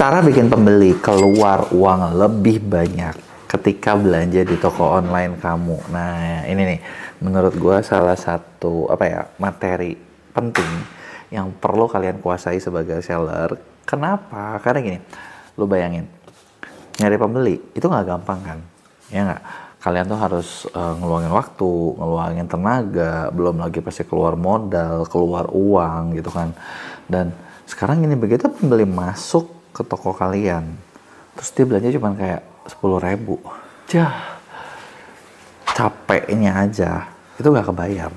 Cara bikin pembeli keluar uang lebih banyak ketika belanja di toko online kamu. Nah, ini nih, menurut gue salah satu materi penting yang perlu kalian kuasai sebagai seller. Kenapa? Karena gini, lu bayangin, nyari pembeli itu nggak gampang kan? Ya nggak? Kalian tuh harus ngeluangin waktu, ngeluangin tenaga, belum lagi pasti keluar modal, keluar uang gitu kan. Dan sekarang ini begitu pembeli masuk ke toko kalian, terus dia belanja cuma kayak 10.000, capeknya aja itu gak kebayar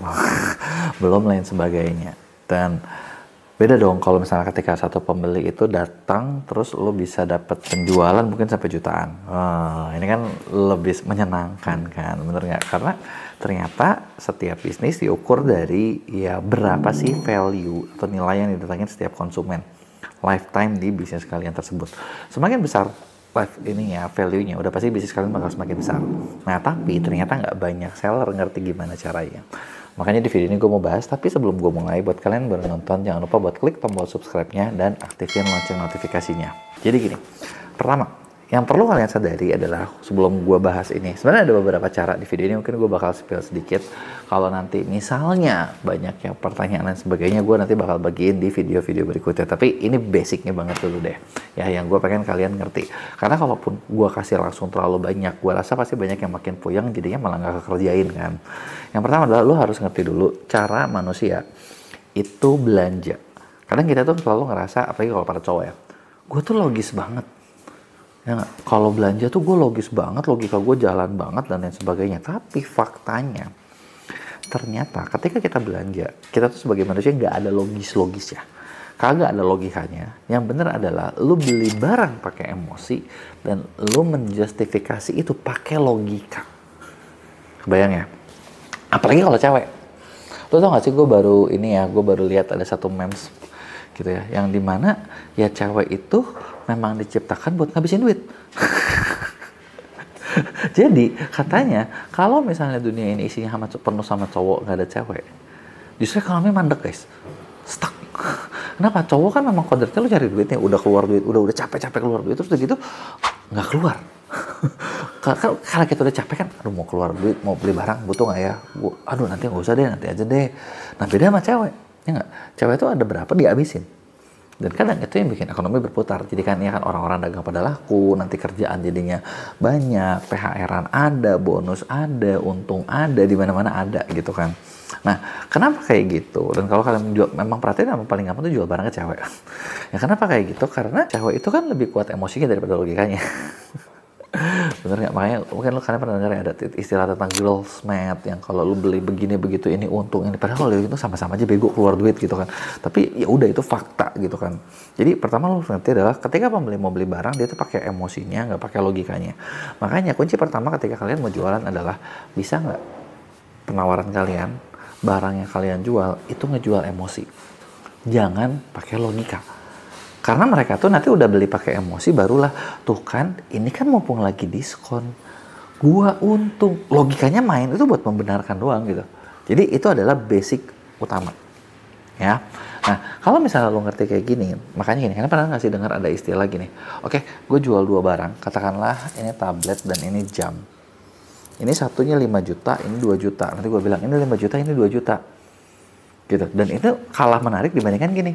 belum lain sebagainya. Dan beda dong kalau misalnya ketika satu pembeli itu datang terus lo bisa dapat penjualan mungkin sampai jutaan. Ini kan lebih menyenangkan kan, bener nggak? Karena ternyata setiap bisnis diukur dari ya berapa sih value atau nilai yang didatangin setiap konsumen lifetime di bisnis kalian tersebut. Semakin besar value-nya, udah pasti bisnis kalian bakal semakin besar. Nah, tapi ternyata nggak banyak seller ngerti gimana caranya. Makanya di video ini gue mau bahas, tapi sebelum gue mulai, buat kalian baru nonton, jangan lupa buat klik tombol subscribe-nya dan aktifin lonceng notifikasinya. Jadi gini, pertama, yang perlu kalian sadari adalah sebelum gue bahas ini, sebenarnya ada beberapa cara di video ini, mungkin gue bakal spill sedikit. Kalau nanti misalnya banyak yang pertanyaan dan sebagainya, gue nanti bakal bagiin di video-video berikutnya. Tapi ini basicnya banget dulu deh, ya yang gue pengen kalian ngerti. Karena kalaupun gue kasih langsung terlalu banyak, gue rasa pasti banyak yang makin puyeng, jadinya malah nggak kekerjain kan. Yang pertama adalah lo harus ngerti dulu cara manusia itu belanja. Kadang kita tuh selalu ngerasa, apalagi kalau para cowok ya, gue tuh logis banget. Ya nggak? Kalau belanja tuh gue logis banget, logika gue jalan banget dan lain sebagainya. Tapi faktanya, ternyata ketika kita belanja, kita tuh sebagai manusia nggak ada logis ya. Kagak ada logikanya. Yang bener adalah lu beli barang pakai emosi dan lu menjustifikasi itu pakai logika. Kebayang ya? Apalagi kalau cewek. Lu tau gak sih, gue baru lihat ada satu memes gitu ya, yang dimana ya cewek itu memang diciptakan buat ngabisin duit. Jadi katanya kalau misalnya dunia ini isinya penuh sama cowok, nggak ada cewek, justru ekonomi mandek guys, stuck. Kenapa? Cowok kan memang kodratnya lu cari duitnya, udah keluar duit, udah capek-capek keluar duit, terus udah gitu nggak keluar. Karena kita udah capek kan, aduh mau keluar duit, mau beli barang, butuh nggak ya? Aduh nanti nggak usah deh, nanti aja deh. Nah beda sama cewek, ya nggak? Cewek itu ada berapa dihabisin. Dan kadang itu yang bikin ekonomi berputar. Jadi kan ya kan orang-orang dagang pada laku, nanti kerjaan jadinya banyak, PHR-an ada, bonus ada, untung ada, di mana-mana ada gitu kan. Nah, kenapa kayak gitu? Dan kalau kalian memang perhatiin, yang paling gampang tuh jual barang ke cewek. Ya kenapa kayak gitu? Karena cewek itu kan lebih kuat emosinya daripada logikanya. Bener nggak? Makanya mungkin kalian pernah dengar ya, ada istilah tentang girls math, yang kalau lu beli begini begitu ini untung ini, padahal kalau itu sama-sama aja bego keluar duit gitu kan. Tapi ya udah, itu fakta gitu kan. Jadi pertama lu ngerti adalah ketika pembeli mau beli barang, dia tuh pakai emosinya, nggak pakai logikanya. Makanya kunci pertama ketika kalian mau jualan adalah, bisa nggak penawaran kalian, barang yang kalian jual itu ngejual emosi, jangan pakai logika. Karena mereka tuh nanti udah beli pakai emosi, barulah tuh kan ini kan mumpung lagi diskon, gua untung. Logikanya main itu buat membenarkan doang gitu. Jadi itu adalah basic utama ya. Nah kalau misalnya lo ngerti kayak gini, makanya gini, kalian pernah nggak sih dengar ada istilah gini, oke, gue jual dua barang, katakanlah ini tablet dan ini jam, ini satunya 5 juta, ini 2 juta, nanti gue bilang ini 5 juta, ini 2 juta gitu. Dan itu kalah menarik dibandingkan gini,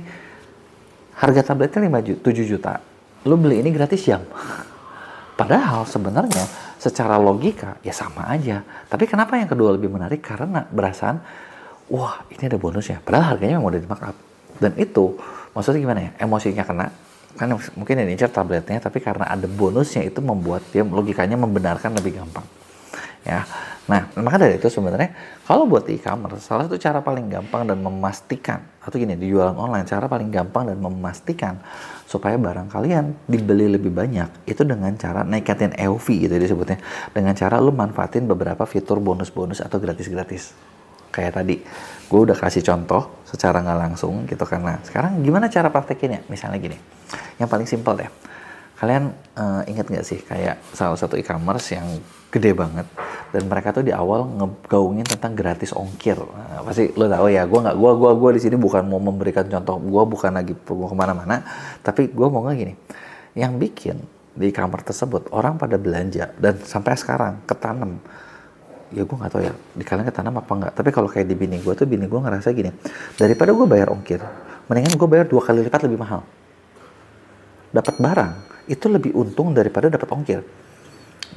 harga tabletnya 7 juta, lu beli ini gratis jam. Padahal sebenarnya secara logika ya sama aja. Tapi kenapa yang kedua lebih menarik? Karena berasaan, wah ini ada bonusnya. Padahal harganya memang udah di markup. Dan itu maksudnya gimana ya? Emosinya kena. Kan mungkin ini tabletnya, tapi karena ada bonusnya itu membuat dia logikanya membenarkan lebih gampang. Ya. Nah, maka dari itu sebenarnya kalau buat e-commerce, salah satu cara paling gampang dan memastikan, atau gini, di jualan online, cara paling gampang dan memastikan supaya barang kalian dibeli lebih banyak, itu dengan cara naikatin EOV gitu disebutnya. Dengan cara lu manfaatin beberapa fitur bonus-bonus atau gratis-gratis. Kayak tadi, gue udah kasih contoh secara nggak langsung gitu. Karena sekarang gimana cara praktekinnya? Misalnya gini, yang paling simpel deh. Kalian ingat nggak sih kayak salah satu e-commerce yang gede banget, dan mereka tuh di awal ngegaungin tentang gratis ongkir. Nah, pasti lo tahu ya, gue di sini bukan mau memberikan contoh, gue bukan lagi mau kemana-mana, tapi gue mau nggak gini, yang bikin di kamar tersebut orang pada belanja dan sampai sekarang ketanam. Ya gue nggak tahu ya di kalian ketanam apa nggak. Tapi kalau kayak di bini gue tuh, bini gue ngerasa gini, daripada gue bayar ongkir, mendingan gue bayar 2 kali lipat lebih mahal. Dapat barang itu lebih untung daripada dapat ongkir.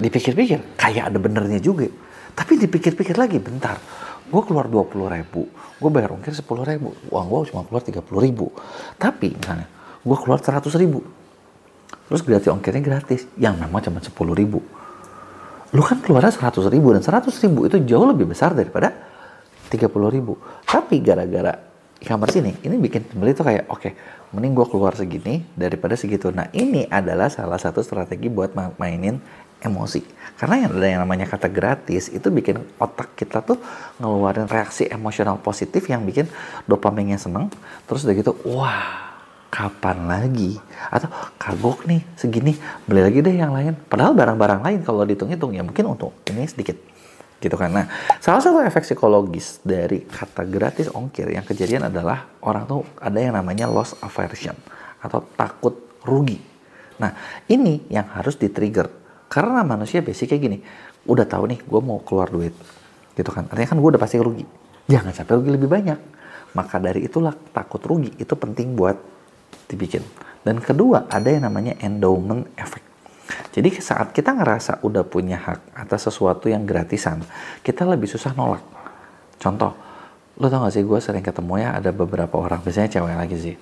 Dipikir-pikir kayak ada benernya juga. Tapi dipikir-pikir lagi, bentar, gue keluar 20.000, gue bayar ongkir 10.000, uang gue cuma keluar 30.000. Tapi misalnya gue keluar 100.000, terus gratis ongkirnya gratis, yang memang cuma 10.000. Lu kan keluarnya 100.000, dan 100.000 itu jauh lebih besar daripada 30.000. Tapi gara-gara e-commerce ini bikin pembeli tuh kayak, oke, mending gue keluar segini daripada segitu. Nah ini adalah salah satu strategi buat mainin emosi. Karena yang ada yang namanya kata gratis, itu bikin otak kita tuh ngeluarin reaksi emosional positif yang bikin dopaminnya seneng. Terus udah gitu, wah, kapan lagi? Atau kagok nih segini, beli lagi deh yang lain. Padahal barang-barang lain kalau dihitung-hitung ya mungkin untuk ini sedikit. Gitu kan. Nah, salah satu efek psikologis dari kata gratis ongkir yang kejadian adalah orang tuh ada yang namanya loss aversion atau takut rugi. Nah, ini yang harus di-trigger. Karena manusia basic kayak gini, udah tahu nih gue mau keluar duit, gitu kan. Artinya kan gue udah pasti rugi. Jangan sampai rugi lebih banyak. Maka dari itulah takut rugi itu penting buat dibikin. Dan kedua ada yang namanya endowment effect. Jadi saat kita ngerasa udah punya hak atas sesuatu yang gratisan, kita lebih susah nolak. Contoh, lo tau gak sih gue sering ketemu ya ada beberapa orang, biasanya cewek lagi sih,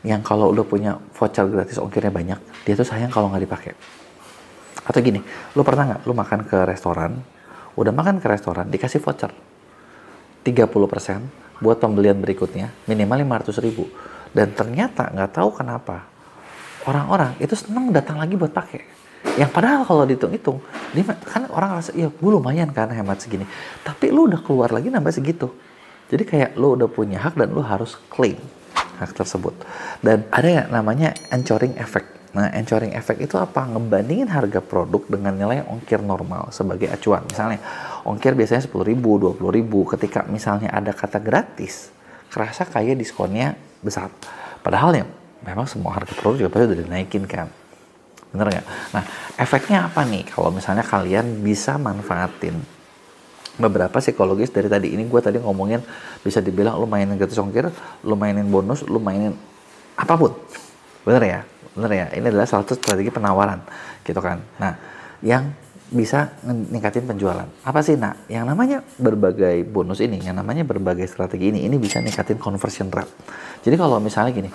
yang kalau udah punya voucher gratis ongkirnya banyak, dia tuh sayang kalau nggak dipakai. Atau gini, lu pernah nggak lu makan ke restoran, udah makan ke restoran, dikasih voucher 30% buat pembelian berikutnya, minimal 500.000. Dan ternyata nggak tahu kenapa, orang-orang itu seneng datang lagi buat pakai. Yang padahal kalau dihitung-hitung, kan orang rasa, iya gue lumayan kan hemat segini. Tapi lu udah keluar lagi nambah segitu. Jadi kayak lu udah punya hak dan lu harus claim hak tersebut. Dan ada yang namanya anchoring effect. Nah, anchoring effect itu apa? Ngebandingin harga produk dengan nilai ongkir normal sebagai acuan. Misalnya, ongkir biasanya 10.000, 20.000. Ketika misalnya ada kata gratis, kerasa kayak diskonnya besar. Padahal ya, memang semua harga produk juga pasti udah dinaikin kan. Bener nggak? Nah, efeknya apa nih? Kalau misalnya kalian bisa manfaatin beberapa psikologis dari tadi. Ini gue tadi ngomongin, bisa dibilang lu mainin gratis ongkir, lu mainin bonus, lu mainin apapun. Bener ya? Bener ya, ini adalah salah satu strategi penawaran, gitu kan. Nah, yang bisa ningkatin penjualan. Apa sih? Nah, yang namanya berbagai bonus ini, yang namanya berbagai strategi ini bisa ningkatin conversion rate. Jadi kalau misalnya gini,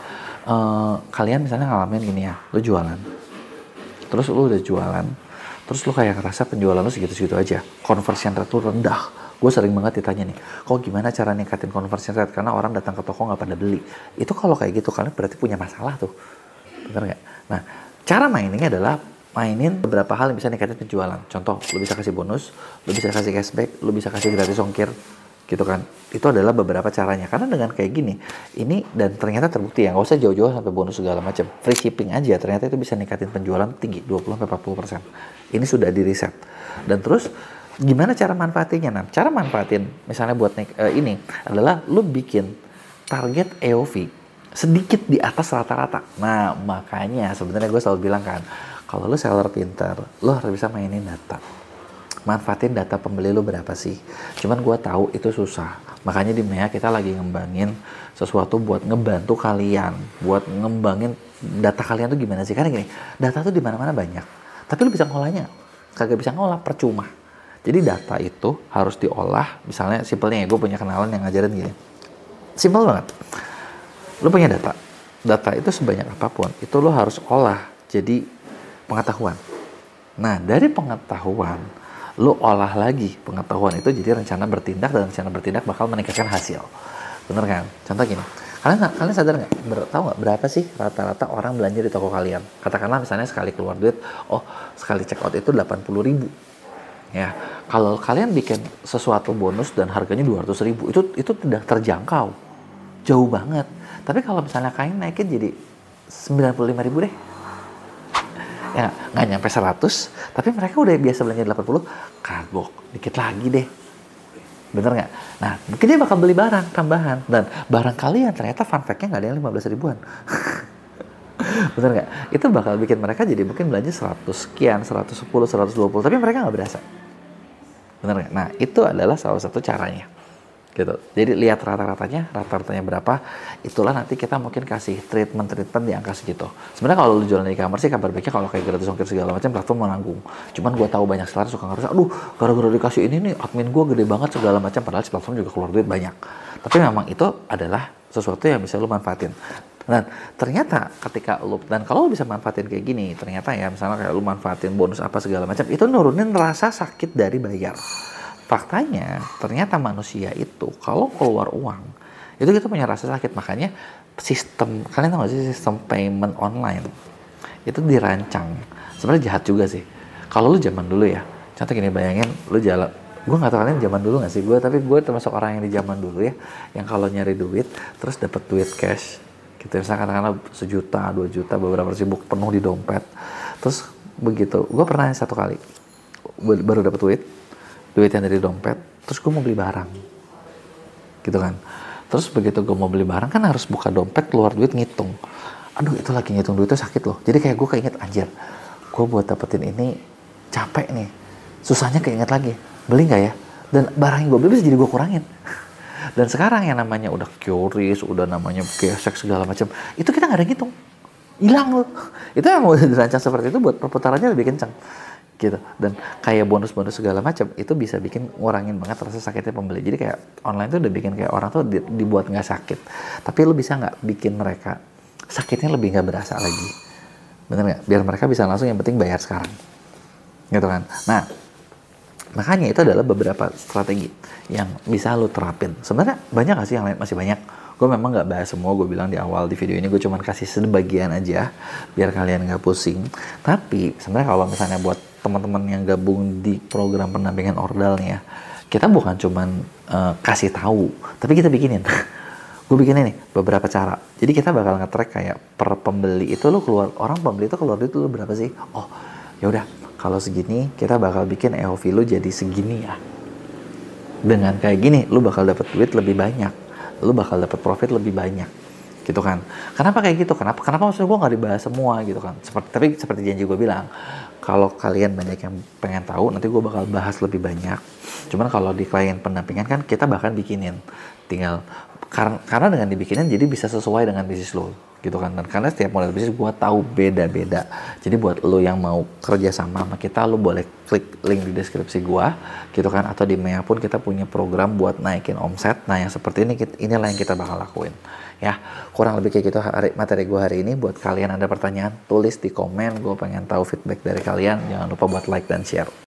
kalian misalnya ngalamin gini ya, lu jualan, terus lu udah jualan, terus lu kayak ngerasa penjualan lu segitu-segitu aja, conversion rate lu rendah. Gue sering banget ditanya nih, kok gimana cara ningkatin conversion rate? Karena orang datang ke toko nggak pada beli. Itu kalau kayak gitu, kalian berarti punya masalah tuh. Bener nggak? Nah, cara mainnya adalah mainin beberapa hal yang bisa ningkatin penjualan. Contoh, lu bisa kasih bonus, lu bisa kasih cashback, lu bisa kasih gratis ongkir, gitu kan. Itu adalah beberapa caranya. Karena dengan kayak gini, ini dan ternyata terbukti ya, nggak usah jauh-jauh sampai bonus segala macam. Free shipping aja, ternyata itu bisa ningkatin penjualan tinggi, 20-40%. Ini sudah di riset. Dan terus, gimana cara manfaatinnya? Nah, cara manfaatin, misalnya buat ini, adalah lu bikin target AOV sedikit di atas rata-rata. Nah, makanya sebenarnya gue selalu bilang kan, kalau lu seller pintar, lu harus bisa mainin data. Manfaatin data pembeli lu berapa sih. Cuman gue tahu itu susah. Makanya di MEA kita lagi ngembangin sesuatu buat ngebantu kalian, buat ngembangin data kalian tuh gimana sih. Karena gini, data tuh di mana-mana banyak. Tapi lu bisa ngolahnya. Kagak bisa ngolah, percuma. Jadi data itu harus diolah. Misalnya simpelnya ya, gue punya kenalan yang ngajarin gini. Simpel banget. Lu punya data itu sebanyak apapun, itu lu harus olah jadi pengetahuan. Nah, dari pengetahuan, lu olah lagi pengetahuan itu jadi rencana bertindak, dan rencana bertindak bakal meningkatkan hasil. Bener kan? Contoh gini, kalian sadar nggak? Tahu nggak berapa sih rata-rata orang belanja di toko kalian? Katakanlah misalnya sekali keluar duit, sekali check out itu 80.000. Ya, kalau kalian bikin sesuatu bonus dan harganya 200.000, itu tidak terjangkau, jauh banget. Tapi kalau misalnya kalian naikin jadi 95.000 deh, ya nggak nyampe 100, tapi mereka udah biasa belanja 80, kagok, dikit lagi deh. Bener nggak? Nah, mungkin dia bakal beli barang tambahan, dan barang kalian ternyata fun fact-nya nggak ada yang 15 ribuan. Bener nggak? Itu bakal bikin mereka jadi mungkin belanja 100 sekian, 110, 120, tapi mereka nggak berasa. Bener nggak? Nah, itu adalah salah satu caranya. Gitu. Jadi lihat rata-ratanya berapa, itulah nanti kita mungkin kasih treatment di angka segitu. Sebenarnya kalau lu jualan di e-commerce sih kabar baiknya kalau kayak gratis ongkir segala macam platform menanggung. Cuman gue tahu banyak seller suka ngerasa, aduh gara-gara dikasih ini nih admin gue gede banget segala macam, padahal si platform juga keluar duit banyak. Tapi memang itu adalah sesuatu yang bisa lu manfaatin. Dan ternyata ketika lu, dan kalau lu bisa manfaatin kayak gini, ternyata ya misalnya kayak lu manfaatin bonus apa segala macam, itu nurunin rasa sakit dari bayar. Faktanya, ternyata manusia itu kalau keluar uang, itu kita punya rasa sakit. Makanya sistem, kalian tahu gak sih sistem payment online, itu dirancang. Sebenarnya jahat juga sih. Kalau lu zaman dulu ya, contoh gini, bayangin lu jalan, gue gak tahu kalian zaman dulu gak sih, tapi gue termasuk orang yang di zaman dulu ya, yang kalau nyari duit, terus dapat duit cash, gitu. Misalnya katakanlah 1 juta, 2 juta, beberapa ribu penuh di dompet. Terus begitu, gue pernah satu kali, baru dapat duit yang dari dompet, terus gue mau beli barang, gitu kan. Terus begitu gue mau beli barang kan harus buka dompet, keluar duit, ngitung. Aduh itu lagi ngitung duitnya sakit loh. Jadi kayak gue keinget, anjir, gue buat dapetin ini capek nih, susahnya keinget lagi, beli nggak ya? Dan barang yang gue beli bisa jadi gue kurangin. Dan sekarang yang namanya udah QRIS, udah namanya gesek segala macam, itu kita nggak ada ngitung, hilang loh. Itu yang mau dirancang seperti itu buat perputarannya lebih kencang. Gitu. Dan kayak bonus-bonus segala macam itu bisa bikin ngurangin banget rasa sakitnya pembeli. Jadi kayak online tuh udah bikin kayak orang tuh dibuat nggak sakit, tapi lu bisa nggak bikin mereka sakitnya lebih nggak berasa lagi, bener nggak? Biar mereka bisa langsung, yang penting bayar sekarang, gitu kan. Nah makanya itu adalah beberapa strategi yang bisa lu terapin. Sebenarnya banyak nggak sih yang lain? Masih banyak. Gue memang nggak bahas semua, gue bilang di awal di video ini, gue cuman kasih sebagian aja biar kalian nggak pusing. Tapi sebenarnya kalau misalnya buat teman-teman yang gabung di program pendampingan ordal nih ya, kita bukan cuman kasih tahu, tapi kita bikinin. Gue bikinin nih beberapa cara. Jadi kita bakal nge-track kayak per pembeli itu lu keluar, orang pembeli itu keluar duit lu berapa sih? Oh ya udah, kalau segini kita bakal bikin EOV lu jadi segini ya. Dengan kayak gini lu bakal dapat duit lebih banyak, lu bakal dapat profit lebih banyak, gitu kan. Kenapa kayak gitu? Kenapa maksudnya gue nggak dibahas semua gitu kan. Tapi seperti janji gue bilang, kalau kalian banyak yang pengen tahu, nanti gue bakal bahas lebih banyak. Cuman kalau di klien pendampingan kan kita bahkan bikinin, tinggal karena dengan dibikinin jadi bisa sesuai dengan bisnis lo, gitu kan. Dan karena setiap model bisnis gue tahu beda-beda. Jadi buat lo yang mau kerja sama kita, lo boleh klik link di deskripsi gue, gitu kan. Atau di Mea pun kita punya program buat naikin omset. Nah yang seperti ini, inilah yang kita bakal lakuin. Ya, kurang lebih kayak gitu materi gue hari ini. Buat kalian ada pertanyaan, tulis di komen. Gue pengen tahu feedback dari kalian. Jangan lupa buat like dan share.